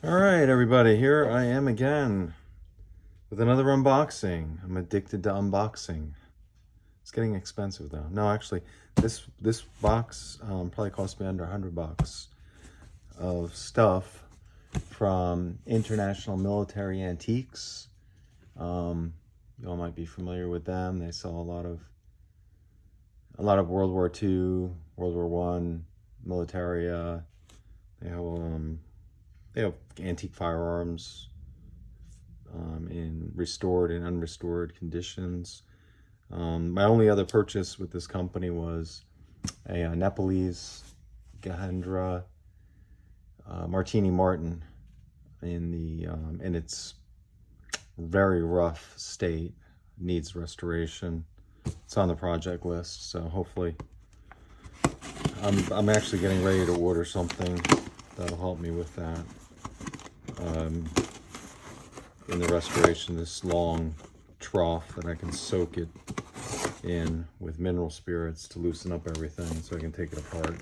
All right, everybody, here I am again with another unboxing. I'm addicted to unboxing. It's getting expensive though. No, actually, this box probably cost me under $100 of stuff from International Military Antiques. You all might be familiar with them. They sell a lot of World War II, World War I military. They have antique firearms in restored and unrestored conditions. My only other purchase with this company was a Nepalese Gahendra Martini Martin in its very rough state, needs restoration. It's on the project list, so hopefully I'm actually getting ready to order something that'll help me with that. In the restoration, this long trough that I can soak it in with mineral spirits to loosen up everything so I can take it apart.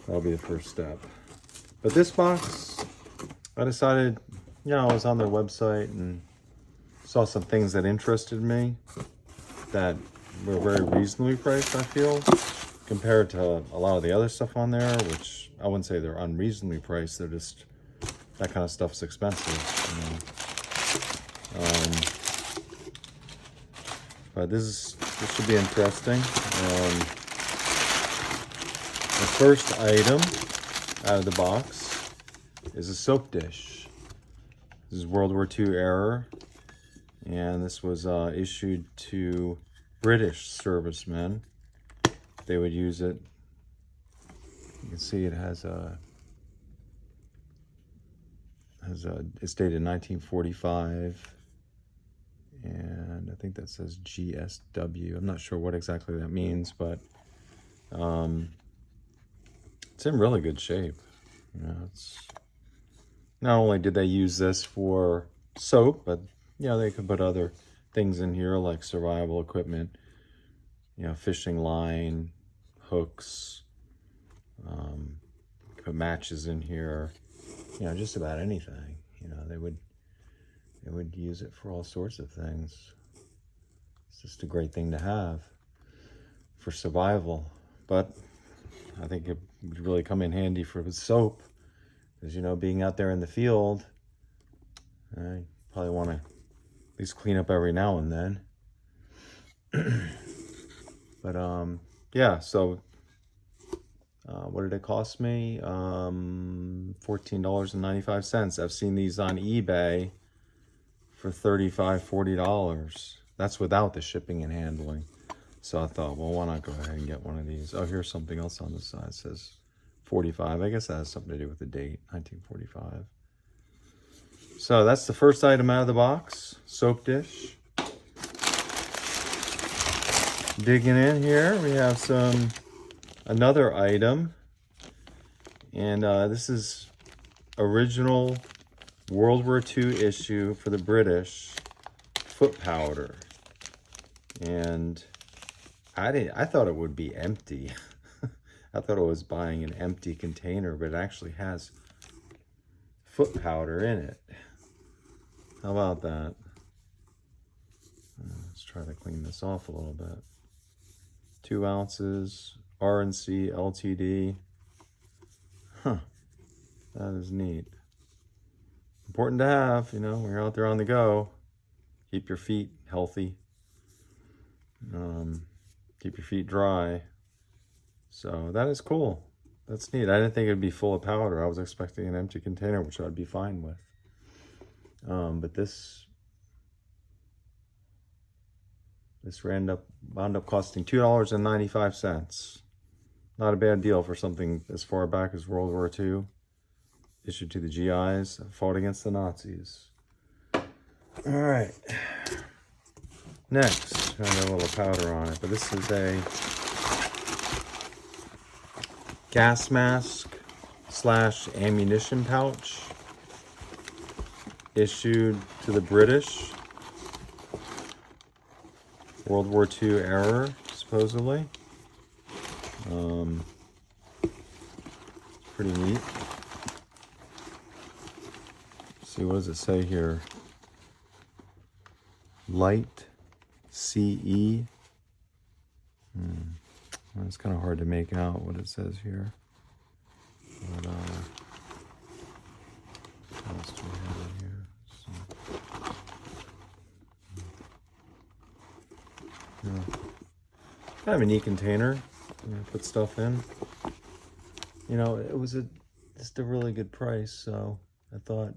That'll be the first step. But this box, I decided, I was on their website and saw some things that interested me that were very reasonably priced, I feel, compared to a lot of the other stuff on there, which I wouldn't say they're unreasonably priced. They're just, that kind of stuff's expensive, but this should be interesting. The first item out of the box is a soap dish. This is World War II era, and this was issued to British servicemen. They would use it. You can see it it's dated 1945, and I think that says GSW. I'm not sure what exactly that means, but it's in really good shape. It's not only did they use this for soap, but they could put other things in here like survival equipment, fishing line, hooks, put matches in here, just about anything. They would use it for all sorts of things. It's just a great thing to have for survival. But I think it would really come in handy for soap, because being out there in the field, you probably want to at least clean up every now and then. But yeah, so what did it cost me? $14.95. I've seen these on eBay for $35, $40. That's without the shipping and handling. So I thought, well, why not go ahead and get one of these? Oh, here's something else on the side. It says 45. I guess that has something to do with the date, 1945. So that's the first item out of the box, soap dish. Digging in here, we have another item, and this is original World War II issue for the British foot powder, and I thought it would be empty. I thought I was buying an empty container, but it actually has foot powder in it. How about that? Let's try to clean this off a little bit. 2 ounces, R&C LTD. Huh, that is neat. Important to have, when you're out there on the go. Keep your feet healthy. Keep your feet dry. So that is cool. That's neat. I didn't think it'd be full of powder. I was expecting an empty container, which I'd be fine with. But this wound up costing $2.95. Not a bad deal for something as far back as World War II. Issued to the GIs, fought against the Nazis. All right. Next, I got a little powder on it, but this is a gas mask / ammunition pouch issued to the British. World War II era, supposedly. Pretty neat. see, what does it say here? Light CE. Well, it's kind of hard to make out what it says here. But, what else do we have in here? Yeah. Kind of a neat container. Put stuff in. You know, it was just a really good price, so I thought,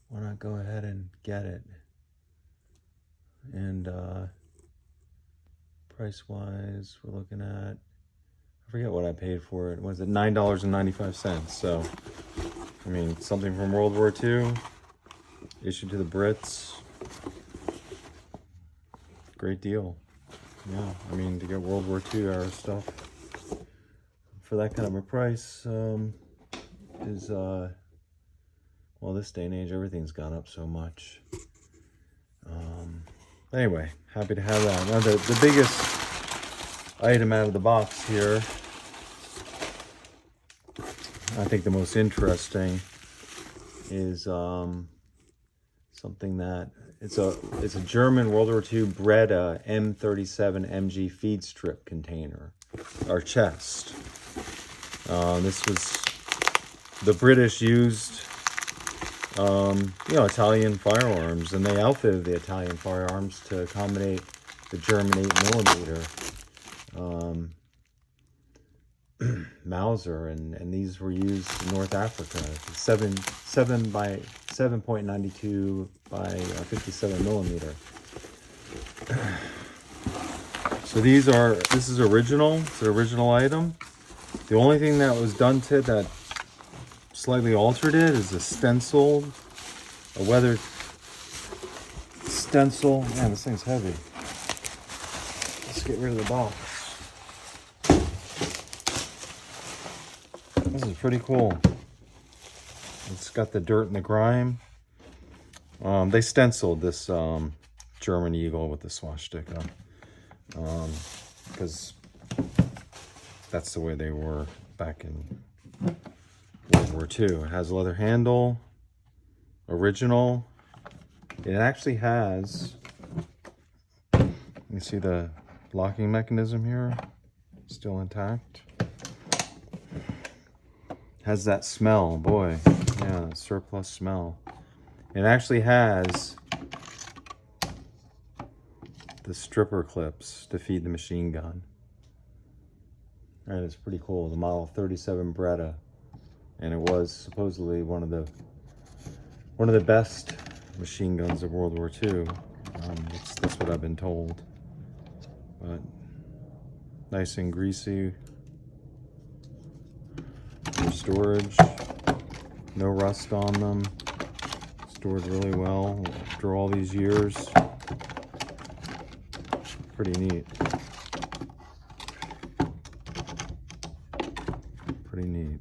why not go ahead and get it? And price-wise, we're looking at, I forget what I paid for it. Was it $9.95? So, I mean, something from World War II, issued to the Brits. Great deal. Yeah, I mean, to get World War II era stuff for that kind of a price is, well, this day and age, everything's gone up so much. Anyway, happy to have that. Now, the biggest item out of the box here, I think the most interesting, is something that it's a German World War II Breda M37 MG feed strip container, or chest. This was the British used, you know, Italian firearms, and they outfitted the Italian firearms to accommodate the German 8mm Mauser, and these were used in North Africa. 7.92 by 57mm. So this is original. It's an original item. The only thing that was done to it that slightly altered it is a stenciled, a weathered stencil. Man, this thing's heavy. Let's get rid of the box. This is pretty cool. It's got the dirt and the grime. They stenciled this German eagle with the swastika, because that's the way they were back in World War II. It has a leather handle, original. It actually has, you see the locking mechanism here, still intact. Has that smell, boy, yeah, surplus smell. It actually has the stripper clips to feed the machine gun. That is pretty cool. The model 37 Breda, and it was supposedly one of the best machine guns of World War II. That's what I've been told. But nice and greasy. For storage, no rust on them. Stored really well after all these years. Pretty neat. Pretty neat.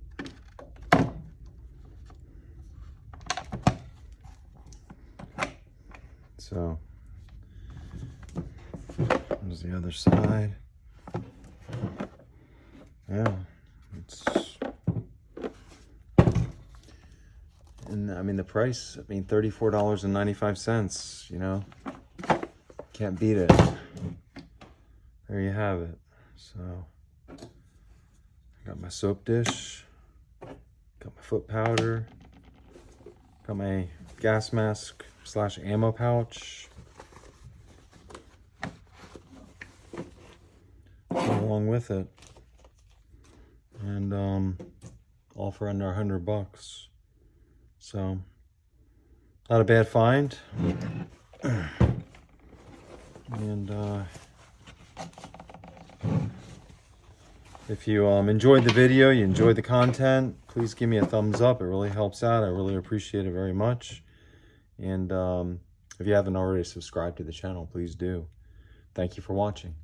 So, there's the other side. Yeah, and I mean the price, I mean $34.95, you know, can't beat it. There you have it. So, I got my soap dish, got my foot powder, got my gas mask / ammo pouch, along with it, and all for under $100. So, not a bad find. And if you enjoyed the video, you enjoyed the content, please give me a thumbs up. It really helps out. I really appreciate it very much. And if you haven't already subscribed to the channel, please do. Thank you for watching.